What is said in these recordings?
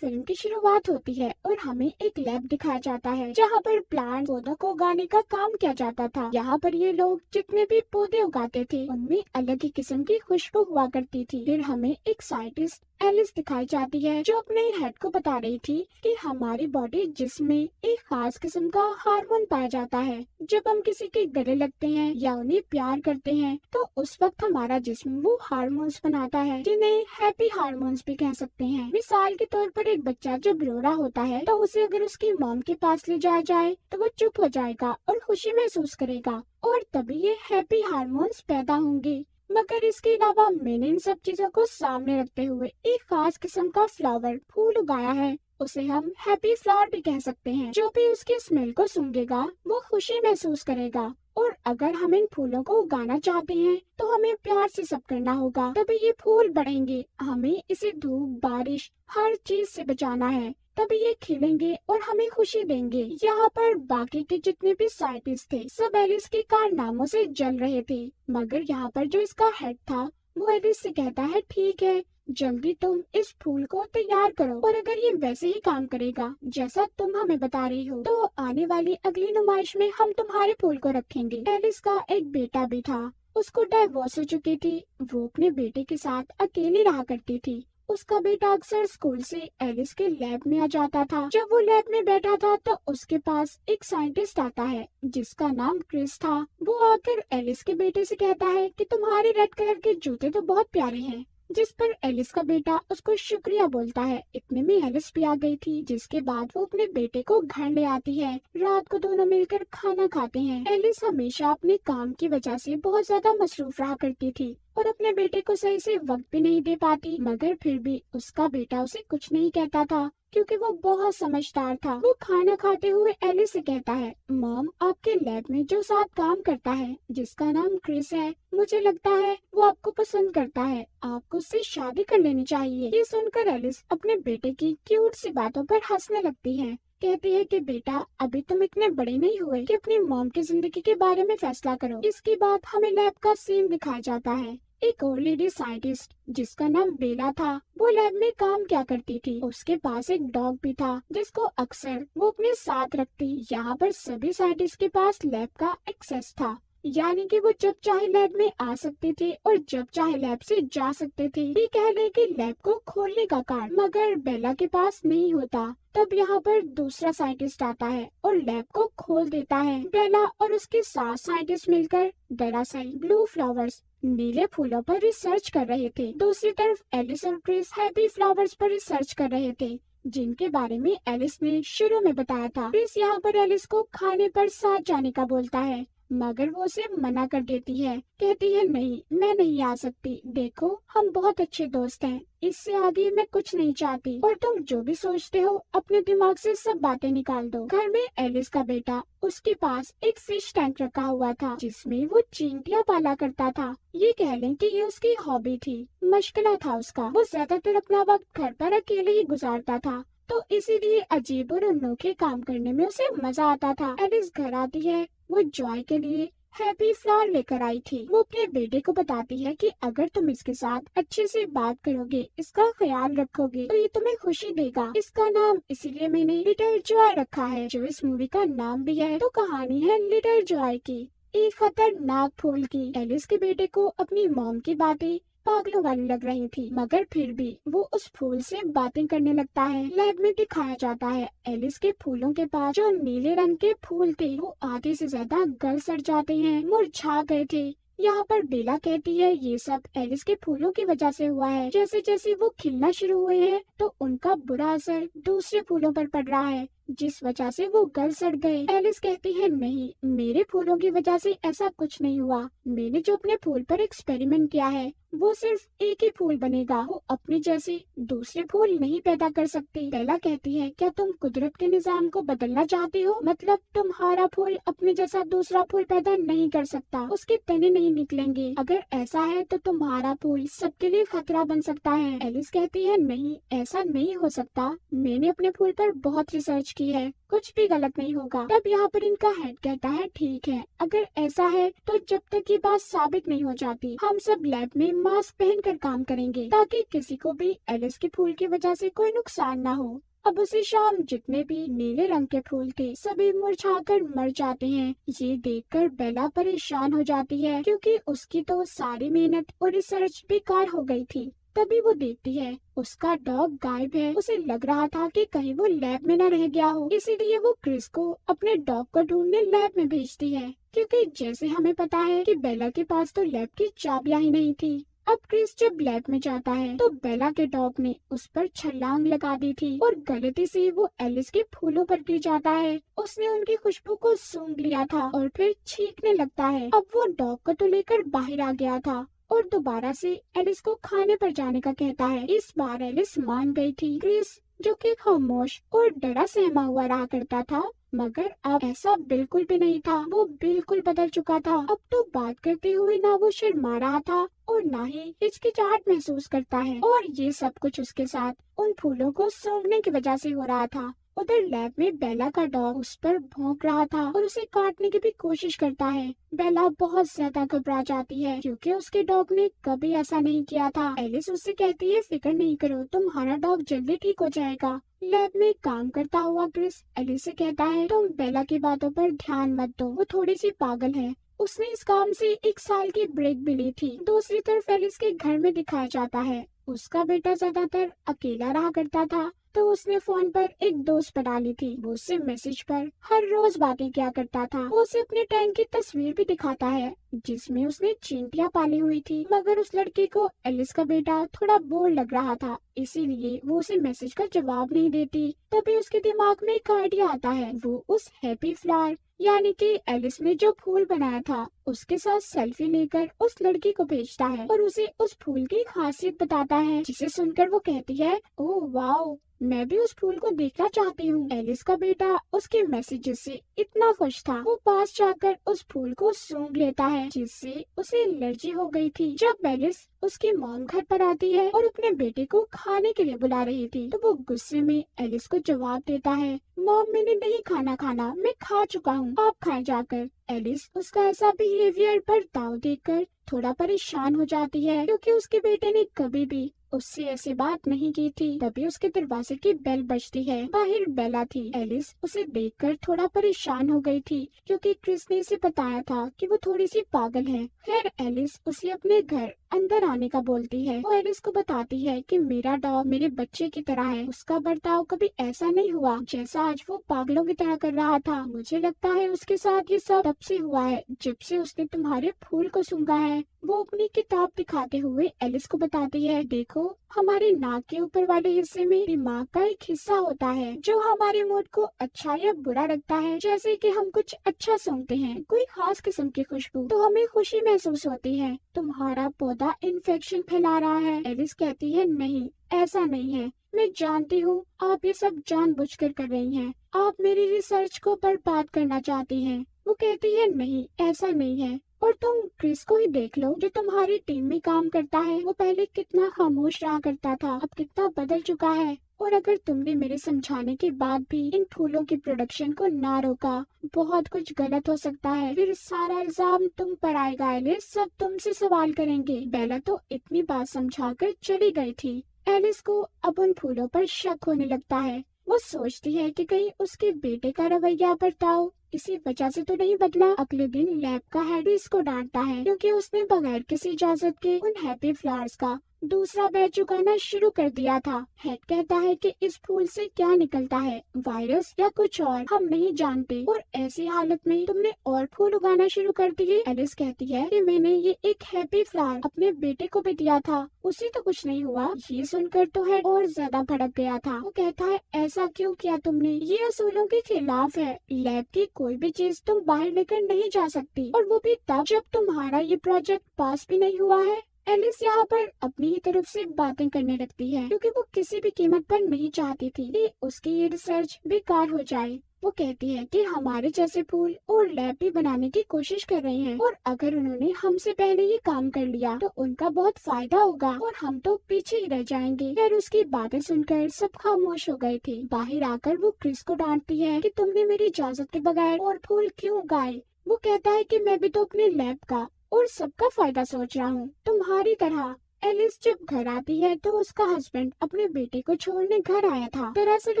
Film की शुरुआत होती है और हमें एक लैब दिखाया जाता है जहाँ पर प्लांट पौधों को उगाने का काम किया जाता था। यहाँ पर ये लोग जितने भी पौधे उगाते थे उनमें अलग ही किस्म की खुशबू हुआ करती थी। फिर हमें एक साइंटिस्ट एलिस दिखाई जाती है जो अपने हेड को बता रही थी कि हमारी बॉडी जिसमें एक खास किस्म का हार्मोन पाया जाता है। जब हम किसी के गले लगते हैं या उन्हें प्यार करते हैं तो उस वक्त हमारा जिस्म वो हार्मोन्स बनाता है जिन्हें हैप्पी हार्मोन्स भी कह सकते हैं। मिसाल के तौर पर एक बच्चा जब रो रहा होता है तो उसे अगर उसकी मॉम के पास ले जाया जाए तो वो चुप हो जाएगा और खुशी महसूस करेगा और तभी ये हैप्पी हार्मोन्स पैदा होंगे। मगर इसके अलावा मैंने इन सब चीजों को सामने रखते हुए एक खास किस्म का फ्लावर फूल उगाया है। उसे हम हैप्पी फ्लावर भी कह सकते हैं। जो भी उसके स्मेल को सूंघेगा वो खुशी महसूस करेगा। और अगर हम इन फूलों को उगाना चाहते हैं तो हमें प्यार से सब करना होगा तभी ये फूल बढ़ेंगे। हमें इसे धूप बारिश हर चीज से बचाना है तभी ये खिलेंगे और हमें खुशी देंगे। यहाँ पर बाकी के जितने भी साइंटिस्ट थे सब एलिस के कारनामों से जल रहे थे। मगर यहाँ पर जो इसका हेड था वो एलिस से कहता है ठीक है जल्दी तुम इस फूल को तैयार करो और अगर ये वैसे ही काम करेगा जैसा तुम हमें बता रही हो तो आने वाली अगली नुमाइश में हम तुम्हारे फूल को रखेंगे। एलिस का एक बेटा भी था। उसको डाइवोर्स हो चुकी थी। वो अपने बेटे के साथ अकेली रहा करती थी। उसका बेटा अक्सर स्कूल से एलिस के लैब में आ जाता था। जब वो लैब में बैठा था तो उसके पास एक साइंटिस्ट आता है जिसका नाम क्रिस था। वो आकर एलिस के बेटे से कहता है कि तुम्हारे रेड कलर के जूते तो बहुत प्यारे हैं। जिस पर एलिस का बेटा उसको शुक्रिया बोलता है। इतने में एलिस भी आ गई थी जिसके बाद वो अपने बेटे को घर ले आती है। रात को दोनों मिलकर खाना खाते हैं। एलिस हमेशा अपने काम की वजह से बहुत ज्यादा मसरूफ रहा करती थी और अपने बेटे को सही से वक्त भी नहीं दे पाती। मगर फिर भी उसका बेटा उसे कुछ नहीं कहता था क्योंकि वो बहुत समझदार था। वो खाना खाते हुए एलिस से कहता है मॉम आपके लैब में जो साथ काम करता है जिसका नाम क्रिस है मुझे लगता है वो आपको पसंद करता है। आपको उससे शादी कर लेनी चाहिए। ये सुनकर एलिस अपने बेटे की क्यूट सी बातों पर हंसने लगती है। कहती है कि बेटा अभी तुम इतने बड़े नहीं हुए कि अपनी मॉम की जिंदगी के बारे में फैसला करो। इसके बाद हमें लैब का सीन दिखाया जाता है। एक और लेडी साइंटिस्ट जिसका नाम बेला था वो लैब में काम क्या करती थी। उसके पास एक डॉग भी था जिसको अक्सर वो अपने साथ रखती। यहाँ पर सभी साइंटिस्ट के पास लैब का एक्सेस था यानी कि वो जब चाहे लैब में आ सकते थे और जब चाहे लैब से जा सकते थे। ये कह लें कि लैब को खोलने का कार्ड मगर बेला के पास नहीं होता। तब यहाँ पर दूसरा साइंटिस्ट आता है और लैब को खोल देता है। बेला और उसके 7 साइंटिस्ट मिलकर दरअसल ब्लू फ्लावर्स नीले फूलों पर रिसर्च कर रहे थे। दूसरी तरफ एलिस और क्रिस हैप्पी फ्लावर्स पर रिसर्च कर रहे थे जिनके बारे में एलिस ने शुरू में बताया था। क्रिस यहाँ पर एलिस को खाने पर साथ जाने का बोलता है मगर वो उसे मना कर देती है। कहती है नहीं मैं नहीं आ सकती। देखो हम बहुत अच्छे दोस्त हैं। इससे आगे मैं कुछ नहीं चाहती और तुम जो भी सोचते हो अपने दिमाग से सब बातें निकाल दो। घर में एलिस का बेटा उसके पास एक फिश टैंक रखा हुआ था जिसमें वो चींटियां पाला करता था। ये कह लें कि ये उसकी हॉबी थी। मशगला था उसका। वो ज्यादातर अपना वक्त घर पर अकेले ही गुजारता था तो इसीलिए अजीब और अनोखे काम करने में उसे मजा आता था। एलिस घर आती है। वो जॉय के लिए हैप्पी फ्लावर लेकर आई थी। वो अपने बेटे को बताती है कि अगर तुम इसके साथ अच्छे से बात करोगे इसका ख्याल रखोगे तो ये तुम्हें खुशी देगा। इसका नाम इसीलिए मैंने लिटिल जॉय रखा है जो इस मूवी का नाम भी है। तो कहानी है लिटिल जॉय की, एक खतरनाक फूल की। एलिस के बेटे को अपनी मॉम की बातें पागलों वाली लग रही थी मगर फिर भी वो उस फूल से बातें करने लगता है। लैब में दिखाया जाता है एलिस के फूलों के पास जो नीले रंग के फूल थे वो आधे से ज्यादा गल सड़ जाते हैं, मुरझा गए थे। यहाँ पर बेला कहती है ये सब एलिस के फूलों की वजह से हुआ है। जैसे जैसे वो खिलना शुरू हुए हैं तो उनका बुरा असर दूसरे फूलों पर पड़ रहा है जिस वजह से वो गल सड़ गए। एलिस कहती है नहीं मेरे फूलों की वजह से ऐसा कुछ नहीं हुआ। मैंने जो अपने फूल पर एक्सपेरिमेंट किया है वो सिर्फ एक ही फूल बनेगा। वो अपने जैसे दूसरे फूल नहीं पैदा कर सकती। बेला कहती है क्या तुम कुदरत के निजाम को बदलना चाहती हो? मतलब तुम्हारा फूल अपने जैसा दूसरा फूल पैदा नहीं कर सकता, उसके तने नहीं निकलेंगे। अगर ऐसा है तो तुम्हारा फूल सबके लिए खतरा बन सकता है। एलिस कहती है नहीं ऐसा नहीं हो सकता। मैंने अपने फूल पर बहुत रिसर्च की है, कुछ भी गलत नहीं होगा। तब यहाँ पर इनका हेड कहता है ठीक है, अगर ऐसा है तो जब तक ये बात साबित नहीं हो जाती हम सब लैब में मास्क पहनकर काम करेंगे, ताकि किसी को भी एलिस के फूल की वजह से कोई नुकसान ना हो। अब उसी शाम जितने भी नीले रंग के फूल थे सभी मुरझाकर मर जाते हैं। ये देखकर बेला परेशान हो जाती है, क्योंकि उसकी तो सारी मेहनत और रिसर्च बेकार हो गई थी। तभी वो देखती है उसका डॉग गायब है। उसे लग रहा था कि कहीं वो लैब में न रह गया हो, इसीलिए वो क्रिस को अपने डॉग को ढूंढने लैब में भेजती है, क्योंकि जैसे हमें पता है कि बेला के पास तो लैब की चाबियां ही नहीं थी। अब क्रिस जब लैब में जाता है तो बेला के डॉग ने उस पर छलांग लगा दी थी और गलती से वो एलिस के फूलों पर गिर जाता है। उसने उनकी खुशबू को सूंघ लिया था और फिर छींकने लगता है। अब वो डॉग को तो लेकर बाहर आ गया था और दोबारा से एलिस को खाने पर जाने का कहता है। इस बार एलिस मान गई थी। क्रिस जो कि खामोश और डरा सहमा हुआ रहा करता था, मगर अब ऐसा बिल्कुल भी नहीं था। वो बिल्कुल बदल चुका था। अब तो बात करते हुए ना वो शर्मा रहा था और ना ही हिचकिचाहट महसूस करता है, और ये सब कुछ उसके साथ उन फूलों को सूंघने की वजह से हो रहा था। उधर लैब में बेला का डॉग उस पर भौंक रहा था और उसे काटने की भी कोशिश करता है। बेला बहुत ज्यादा घबरा जाती है, क्योंकि उसके डॉग ने कभी ऐसा नहीं किया था। एलिस उससे कहती है फिक्र नहीं करो, तुम्हारा डॉग जल्दी ठीक हो जाएगा। लैब में काम करता हुआ क्रिस एलिस से कहता है तुम बेला की बातों पर ध्यान मत दो, वो थोड़ी सी पागल है। उसने इस काम से 1 साल की ब्रेक भी ली थी। दूसरी तरफ एलिस के घर में दिखाया जाता है उसका बेटा ज्यादातर अकेला रहा करता था, तो उसने फोन पर एक दोस्त बना ली थी। वो उससे मैसेज पर हर रोज बातें किया करता था। वो उसे अपने टैंक की तस्वीर भी दिखाता है जिसमें उसने चींटियां पाली हुई थी, मगर उस लड़की को एलिस का बेटा थोड़ा बोर लग रहा था, इसीलिए वो उसे मैसेज का जवाब नहीं देती। तभी उसके दिमाग में एक आइडिया आता है। वो उस हैप्पी फ्लावर यानी कि एलिस ने जो फूल बनाया था उसके साथ सेल्फी लेकर उस लड़की को भेजता है और उसे उस फूल की खासियत बताता है, जिसे सुनकर वो कहती है ओह वाओ, मैं भी उस फूल को देखना चाहती हूँ। एलिस का बेटा उसके मैसेजेस से इतना खुश था, वो पास जाकर उस फूल को सूंघ लेता है, जिससे उसे एलर्जी हो गई थी। जब एलिस उसकी मॉम घर पर आती है और अपने बेटे को खाने के लिए बुला रही थी, तो वो गुस्से में एलिस को जवाब देता है मॉम, मैंने नहीं खाना, मैं खा चुका हूँ, आप खाए जाकर। एलिस उसका ऐसा बिहेवियर बर्ताव देखकर थोड़ा परेशान हो जाती है, क्योंकि उसके बेटे ने कभी भी उससे ऐसी बात नहीं की थी। तभी उसके दरवाजे की बेल बजती है। बाहर बेला थी। एलिस उसे देखकर थोड़ा परेशान हो गई थी, क्योंकि क्रिस ने इसे बताया था कि वो थोड़ी सी पागल है। फिर एलिस उसे अपने घर अंदर आने का बोलती है। वो एलिस को बताती है कि मेरा डॉग मेरे बच्चे की तरह है, उसका बर्ताव कभी ऐसा नहीं हुआ जैसा आज वो पागलों की तरह कर रहा था। मुझे लगता है उसके साथ ये सब तब से हुआ है जब से उसने तुम्हारे फूल को सूंघा है। वो अपनी किताब दिखाते हुए एलिस को बताती है, देखो हमारे नाक के ऊपर वाले हिस्से में दिमाग का एक हिस्सा होता है जो हमारे मूड को अच्छा या बुरा रखता है। जैसे कि हम कुछ अच्छा सूंघते हैं, कोई खास किस्म की खुशबू, तो हमें खुशी महसूस होती है। तुम्हारा पौधा इन्फेक्शन फैला रहा है। एलिस कहती है नहीं, ऐसा नहीं है, मैं जानती हूँ आप ये सब जानबूझकर कर रही हैं, आप मेरी रिसर्च को बर्बाद करना चाहती हैं। वो कहती है नहीं, ऐसा नहीं है, और तुम क्रिस को ही देख लो जो तुम्हारी टीम में काम करता है। वो पहले कितना खामोश रहा करता था, अब कितना बदल चुका है। और अगर तुमने मेरे समझाने के बाद भी इन फूलों की प्रोडक्शन को ना रोका, बहुत कुछ गलत हो सकता है। फिर सारा इल्जाम तुम पर आएगा एलिस, सब तुमसे सवाल करेंगे। बेला तो इतनी बात समझाकर चली गई थी। एलिस को अब उन फूलों पर शक होने लगता है। वो सोचती है कि कहीं उसके बेटे का रवैया बर्ताव इसी वजह से तो नहीं बदला। अगले दिन लैब का हेड इसको डांटता है, क्योंकि उसने बगैर किसी इजाजत के उन हैप्पी फ्लावर्स का दूसरा बैच उगाना शुरू कर दिया था। हेड कहता है कि इस फूल से क्या निकलता है, वायरस या कुछ और, हम नहीं जानते, और ऐसी हालत में तुमने और फूल उगाना शुरू कर दिए। एलिस कहती है कि मैंने ये एक हैप्पी फ्लावर अपने बेटे को भी दिया था, उसे तो कुछ नहीं हुआ। ये सुनकर तो हेड और ज्यादा भड़क गया था। वो कहता है ऐसा क्यों किया तुमने, ये असूलों के खिलाफ है। लैब की कोई भी चीज तुम बाहर लेकर नहीं जा सकती, और वो भी तब जब तुम्हारा ये प्रोजेक्ट पास भी नहीं हुआ है। एलिस यहाँ पर अपनी ही तरफ से बातें करने लगती है, क्योंकि वो किसी भी कीमत पर नहीं चाहती थी कि उसकी ये रिसर्च बेकार हो जाए। वो कहती है कि हमारे जैसे फूल और लैब भी बनाने की कोशिश कर रहे हैं और अगर उन्होंने हमसे पहले ये काम कर लिया तो उनका बहुत फायदा होगा और हम तो पीछे ही रह जाएंगे। फिर उसकी बातें सुनकर सब खामोश हो गए थे। बाहर आकर वो क्रिस को डांटती है कि तुमने मेरी इजाजत के बगैर और फूल क्यों उगाए। वो कहता है कि मैं भी तो अपने लैब का और सबका फायदा सोच रहा हूँ तुम्हारी तरह। एलिस जब घर आती है तो उसका हस्बैंड अपने बेटे को छोड़ने घर आया था। दरअसल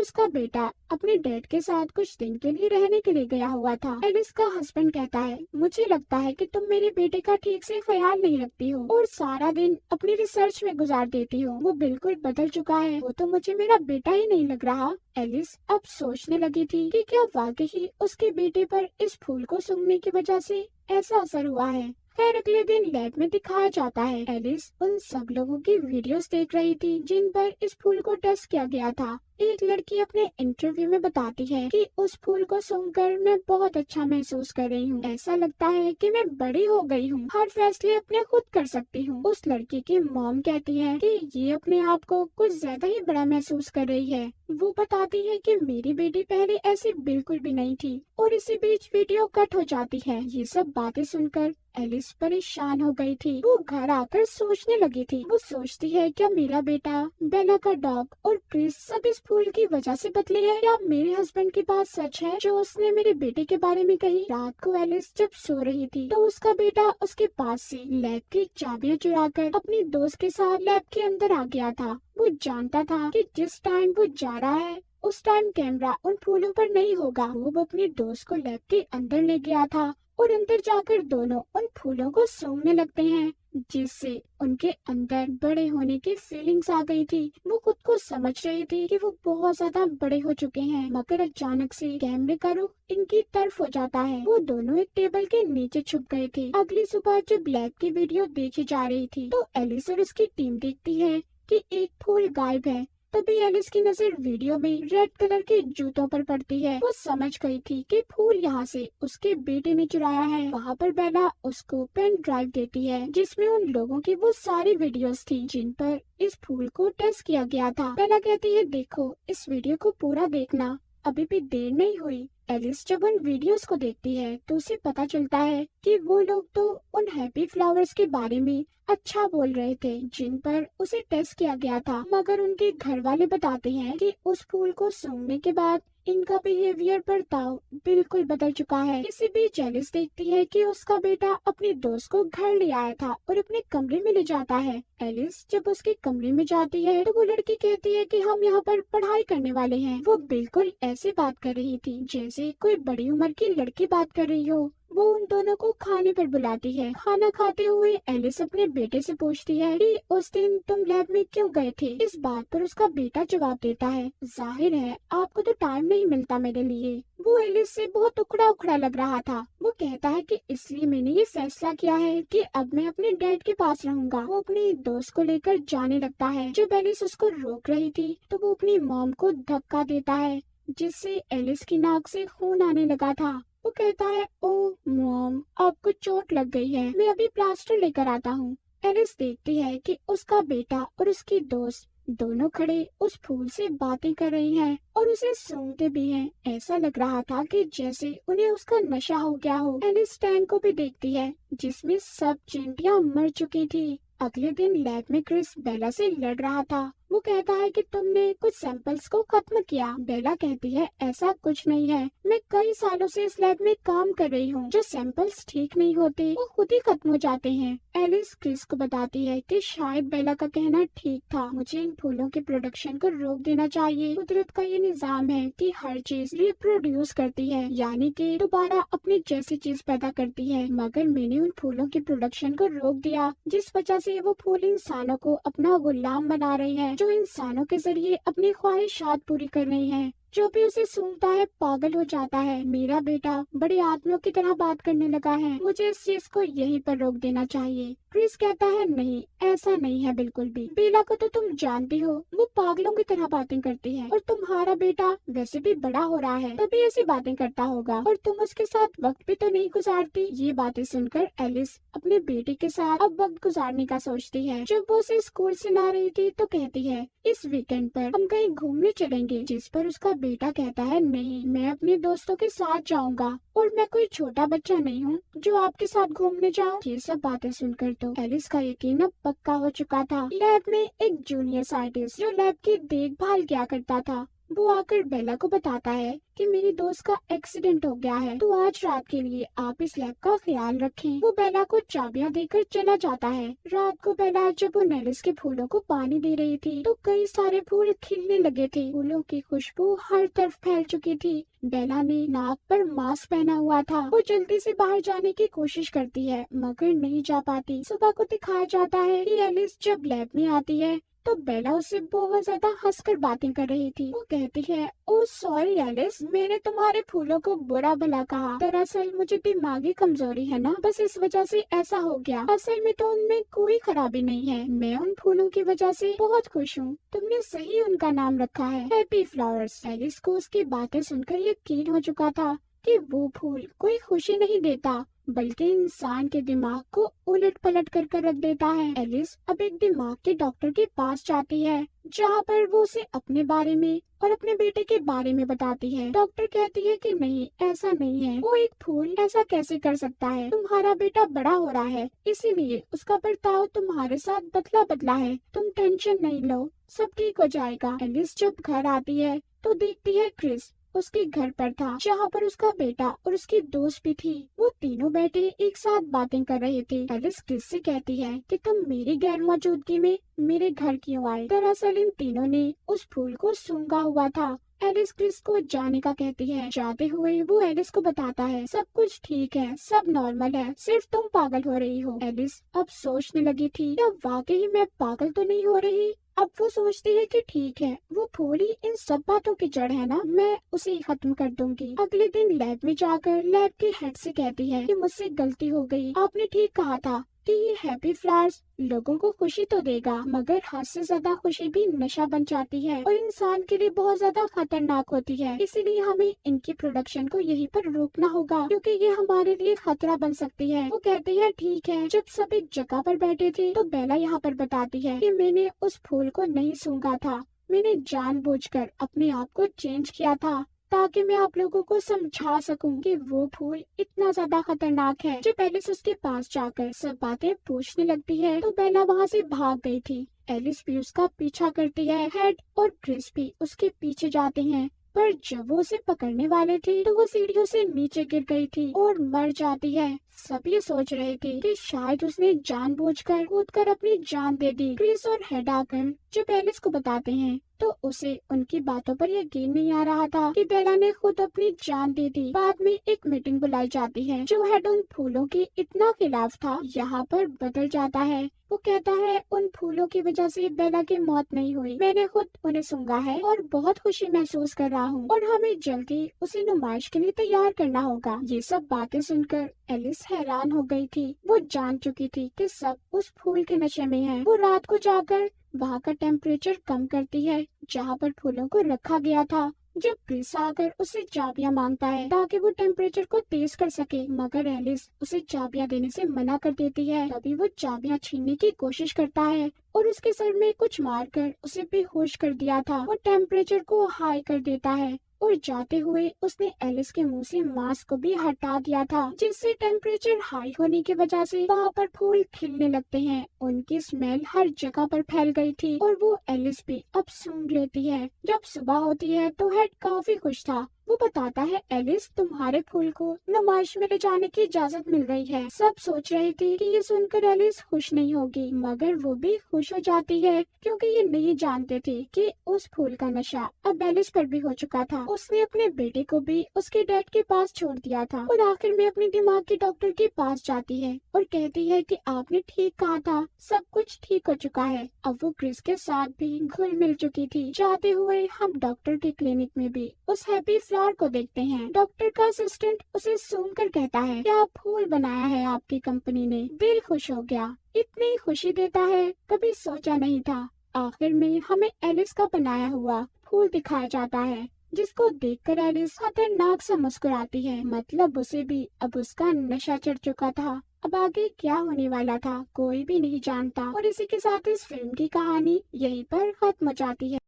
उसका बेटा अपने डैड के साथ कुछ दिन के लिए रहने के लिए गया हुआ था। एलिस का हस्बैंड कहता है मुझे लगता है कि तुम मेरे बेटे का ठीक से ख्याल नहीं रखती हो और सारा दिन अपनी रिसर्च में गुजार देती हो। वो बिल्कुल बदल चुका है, वो तो मुझे मेरा बेटा ही नहीं लग रहा। एलिस अब सोचने लगी थी कि क्या वाकई ही उसके बेटे पर इस फूल को सूंघने की वजह से ऐसा असर हुआ है। खैर अगले दिन लैब में दिखाया जाता है। एलिस उन सब लोगों की वीडियोस देख रही थी जिन पर इस फूल को टेस्ट किया गया था। एक लड़की अपने इंटरव्यू में बताती है कि उस फूल को सूंघकर मैं बहुत अच्छा महसूस कर रही हूँ। ऐसा लगता है कि मैं बड़ी हो गई हूँ, हर फैसले अपने खुद कर सकती हूँ। उस लड़की की मॉम कहती है कि ये अपने आप को कुछ ज्यादा ही बड़ा महसूस कर रही है। वो बताती है कि मेरी बेटी पहले ऐसी बिल्कुल भी नहीं थी और इसी बीच वीडियो कट हो जाती है। ये सब बातें सुनकर एलिस परेशान हो गई थी। वो घर आकर सोचने लगी थी। वो सोचती है क्या मेरा बेटा, बेला का डॉग और क्रिस सब इस फूल की वजह से बदले हैं या मेरे हस्बैंड की बात सच है जो उसने मेरे बेटे के बारे में कही। रात को एलिस जब सो रही थी तो उसका बेटा उसके पास से लैब की चाबियां चुराकर अपनी दोस्त के साथ लैब के अंदर आ गया था। वो जानता था कि जिस टाइम वो जा रहा है उस टाइम कैमरा उन फूलों पर नहीं होगा। वो अपने दोस्त को लैब के अंदर ले गया था और अंदर जाकर दोनों उन फूलों को सूंघने लगते हैं, जिससे उनके अंदर बड़े होने की फीलिंग्स आ गई थी। वो खुद को समझ रही थी कि वो बहुत ज्यादा बड़े हो चुके हैं, मगर अचानक से कैमरे का रुख इनकी तरफ हो जाता है। वो दोनों एक टेबल के नीचे छुप गए थे। अगली सुबह जब लैब की वीडियो देखी जा रही थी तो एलिस और उसकी टीम देखती है कि एक फूल गायब है। तभी एलिस की नजर वीडियो में रेड कलर के जूतों पर पड़ती है। वो समझ गई थी कि फूल यहाँ से उसके बेटे ने चुराया है। वहाँ पर बेला उसको पेन ड्राइव देती है जिसमें उन लोगों की वो सारी वीडियोस थी जिन पर इस फूल को टेस्ट किया गया था। बेला कहती है देखो इस वीडियो को पूरा देखना, अभी भी देर नहीं हुई। एलिस जब उन वीडियोस को देखती है तो उसे पता चलता है कि वो लोग तो उन हैप्पी फ्लावर्स के बारे में अच्छा बोल रहे थे जिन पर उसे टेस्ट किया गया था, मगर उनके घर वाले बताते हैं कि उस फूल को सूंघने के बाद इनका बिहेवियर बर्ताव बिल्कुल बदल चुका है। इसी बीच एलिस देखती है कि उसका बेटा अपने दोस्त को घर ले आया था और अपने कमरे में ले जाता है। एलिस जब उसके कमरे में जाती है तो वो लड़की कहती है कि हम यहाँ पर पढ़ाई करने वाले हैं। वो बिल्कुल ऐसे बात कर रही थी जैसे कोई बड़ी उम्र की लड़की बात कर रही हो। वो उन दोनों को खाने पर बुलाती है। खाना खाते हुए एलिस अपने बेटे से पूछती है कि उस दिन तुम लैब में क्यों गए थे। इस बात पर उसका बेटा जवाब देता है जाहिर है आपको तो टाइम नहीं मिलता मेरे लिए। वो एलिस से बहुत उखड़ा उखड़ा लग रहा था। वो कहता है कि इसलिए मैंने ये फैसला किया है कि अब मैं अपने डैड के पास रहूंगा। वो अपने दोस्त को लेकर जाने लगता है। जब एलिस उसको रोक रही थी तो वो अपनी मॉम को धक्का देता है जिससे एलिस की नाक से खून आने लगा था। वो कहता है ओ मॉम आपको चोट लग गई है, मैं अभी प्लास्टर लेकर आता हूँ। एलिस देखती है कि उसका बेटा और उसकी दोस्त दोनों खड़े उस फूल से बातें कर रही हैं और उसे सूंघते भी हैं। ऐसा लग रहा था कि जैसे उन्हें उसका नशा हो गया हो। एलिस टैंक को भी देखती है जिसमें सब चींटियां मर चुकी थी। अगले दिन लैब में क्रिस बेला से लड़ रहा था। वो कहता है कि तुमने कुछ सैंपल्स को खत्म किया। बेला कहती है ऐसा कुछ नहीं है, मैं कई सालों से इस लैब में काम कर रही हूँ। जो सैंपल्स ठीक नहीं होते वो खुद ही खत्म हो जाते हैं। एलिस क्रिस को बताती है कि शायद बेला का कहना ठीक था, मुझे इन फूलों के प्रोडक्शन को रोक देना चाहिए। कुदरत का ये निजाम है कि हर चीज रिप्रोड्यूस करती है, यानी कि दोबारा अपनी जैसी चीज पैदा करती है, मगर मैंने उन फूलों के प्रोडक्शन को रोक दिया जिस वजह से वो फूल इंसानों को अपना गुलाम बना रहे हैं, जो इंसानों के जरिए अपनी ख्वाहिशात पूरी कर रही हैं। जो भी उसे सुनता है पागल हो जाता है। मेरा बेटा बड़े आदमियों की तरह बात करने लगा है, मुझे इस चीज को यहीं पर रोक देना चाहिए। क्रिस कहता है नहीं ऐसा नहीं है बिल्कुल भी। बेला को तो तुम जानती हो, वो पागलों की तरह बातें करती है और तुम्हारा बेटा वैसे भी बड़ा हो रहा है तभी ऐसी बातें करता होगा और तुम उसके साथ वक्त भी तो नहीं गुजारती। ये बातें सुनकर एलिस अपने बेटे के साथ अब वक्त गुजारने का सोचती है। जब वो उसे स्कूल से ला रही थी तो कहती है इस वीकेंड पर हम कहीं घूमने चलेंगे, जिस पर उसका बेटा कहता है, नहीं, मैं अपने दोस्तों के साथ जाऊंगा और मैं कोई छोटा बच्चा नहीं हूँ जो आपके साथ घूमने जाऊँ। ये सब बातें सुनकर तो एलिस का यकीन अब पक्का हो चुका था। लैब में एक जूनियर साइंटिस्ट जो लैब की देखभाल किया करता था, वो आकर बेला को बताता है कि मेरी दोस्त का एक्सीडेंट हो गया है, तो आज रात के लिए आप इस लैब का ख्याल रखें। वो बेला को चाबियां देकर चला जाता है। रात को बेला जब वो नेलिस के फूलों को पानी दे रही थी तो कई सारे फूल खिलने लगे थे। फूलों की खुशबू हर तरफ फैल चुकी थी। बेला ने नाक पर मास्क पहना हुआ था। वो जल्दी से बाहर जाने की कोशिश करती है मगर नहीं जा पाती। सुबह को दिखाया जाता है कि एलिस जब लैब में आती है तो बेला उससे बहुत ज्यादा हंसकर बातें कर रही थी। वो कहती है, ओ सॉरी एलिस, मैंने तुम्हारे फूलों को बुरा भला कहा। दरअसल मुझे दिमागी कमजोरी है ना, बस इस वजह से ऐसा हो गया। असल में तो उनमें कोई खराबी नहीं है। मैं उन फूलों की वजह से बहुत खुश हूँ। तुमने सही उनका नाम रखा है, हैप्पी फ्लावर्स। एलिस को उसकी बातें सुनकर यकीन हो चुका था कि वो फूल कोई खुशी नहीं देता बल्कि इंसान के दिमाग को उलट पलट कर रख देता है। एलिस अब एक दिमाग के डॉक्टर के पास जाती है जहाँ पर वो उसे अपने बारे में और अपने बेटे के बारे में बताती है। डॉक्टर कहती है कि नहीं, ऐसा नहीं है, वो एक फूल ऐसा कैसे कर सकता है। तुम्हारा बेटा बड़ा हो रहा है, इसीलिए उसका बर्ताव तुम्हारे साथ बदला बदला है। तुम टेंशन नहीं लो, सब ठीक हो जाएगा। एलिस जब घर आती है तो देखती है क्रिस उसके घर पर था जहाँ पर उसका बेटा और उसकी दोस्त भी थी। वो तीनों बैठे एक साथ बातें कर रहे थे। एलिस क्रिस से कहती है कि तुम मेरी गैर मौजूदगी में मेरे घर क्यों आए। दरअसल इन तीनों ने उस फूल को सूंघा हुआ था। एलिस क्रिस को जाने का कहती है। जाते हुए वो एलिस को बताता है सब कुछ ठीक है, सब नॉर्मल है, सिर्फ तुम पागल हो रही हो। एलिस अब सोचने लगी थी, क्या वाकई मैं पागल तो नहीं हो रही। अब वो सोचती है कि ठीक है, वो फूल ही इन सब बातों की जड़ है ना, मैं उसे ही खत्म कर दूंगी। अगले दिन लैब में जाकर लैब के हेड से कहती है कि मुझसे गलती हो गई, आपने ठीक कहा था कि ये हैप्पी फ्लावर्स लोगों को खुशी तो देगा मगर हद से ज्यादा खुशी भी नशा बन जाती है और इंसान के लिए बहुत ज्यादा खतरनाक होती है। इसीलिए हमें इनकी प्रोडक्शन को यहीं पर रोकना होगा क्योंकि ये हमारे लिए खतरा बन सकती है। वो कहती है ठीक है। जब सब एक जगह पर बैठे थे तो बेला यहाँ पर बताती है कि मैंने उस फूल को नहीं सूंघा था, मैंने जानबूझकर अपने आप को चेंज किया था ताकि मैं आप लोगों को समझा सकूं कि वो फूल इतना ज्यादा खतरनाक है। जब एलिस उसके पास जाकर सब बातें पूछने लगती है तो बेला वहाँ से भाग गई थी। एलिस भी उसका पीछा करती है। हेड और क्रिस भी उसके पीछे जाते हैं पर जब वो उसे पकड़ने वाले थे तो वो सीढ़ियों से नीचे गिर गई थी और मर जाती है। सब ये सोच रहे थे कि शायद उसने जानबूझकर कूदकर अपनी जान दे दी। क्रिस और हेड आकर जब एलिस को बताते हैं तो उसे उनकी बातों पर यकीन नहीं आ रहा था कि बेला ने खुद अपनी जान दे दी। बाद में एक मीटिंग बुलाई जाती है। जो हेड उन फूलों के इतना खिलाफ था यहाँ पर बदल जाता है। वो कहता है उन फूलों की वजह से बेला की मौत नहीं हुई, मैंने खुद उन्हें सूंघा है और बहुत खुशी महसूस कर रहा हूँ और हमें जल्दी उसे नुमाइश के लिए तैयार करना होगा। ये सब बातें सुनकर एलिस हैरान हो गई थी। वो जान चुकी थी कि सब उस फूल के नशे में है। वो रात को जाकर वहाँ का टेम्परेचर कम करती है जहाँ पर फूलों को रखा गया था। जब क्रिस आकर उसे चाबियां मांगता है ताकि वो टेम्परेचर को तेज कर सके मगर एलिस उसे चाबियां देने से मना कर देती है। तभी वो चाबियां छीनने की कोशिश करता है और उसके सर में कुछ मारकर उसे बेहोश कर दिया था। वो टेम्परेचर को हाई कर देता है और जाते हुए उसने एलिस के मुंह से मास्क को भी हटा दिया था जिससे टेम्परेचर हाई होने की वजह से वहाँ पर फूल खिलने लगते हैं। उनकी स्मेल हर जगह पर फैल गई थी और वो एलिस भी अब सूंघ लेती है। जब सुबह होती है तो हेड काफी खुश था। वो बताता है एलिस तुम्हारे फूल को नुमाइश में ले जाने की इजाजत मिल गई है। सब सोच रहे थे कि ये सुनकर एलिस खुश नहीं होगी मगर वो भी खुश हो जाती है क्योंकि ये नहीं जानते थे कि उस फूल का नशा अब एलिस पर भी हो चुका था। उसने अपने बेटे को भी उसके डैड के पास छोड़ दिया था और आखिर में अपने दिमाग के डॉक्टर के पास जाती है और कहती है कि आपने ठीक कहा था, सब कुछ ठीक हो चुका है। अब वो क्रिस के साथ भी घुल मिल चुकी थी। जाते हुए हम डॉक्टर के क्लिनिक में भी उस हैप्पी फ्लावर को देखते हैं। डॉक्टर का असिस्टेंट उसे सुनकर कहता है क्या फूल बनाया है आपकी कंपनी ने, दिल खुश हो गया, इतनी खुशी देता है, कभी सोचा नहीं था। आखिर में हमें एलिस का बनाया हुआ फूल दिखाया जाता है जिसको देखकर एलिस खतरनाक सा मुस्कुराती है। मतलब उसे भी अब उसका नशा चढ़ चुका था। अब आगे क्या होने वाला था कोई भी नहीं जानता और इसी के साथ इस फिल्म की कहानी यहीं पर खत्म हो जाती है।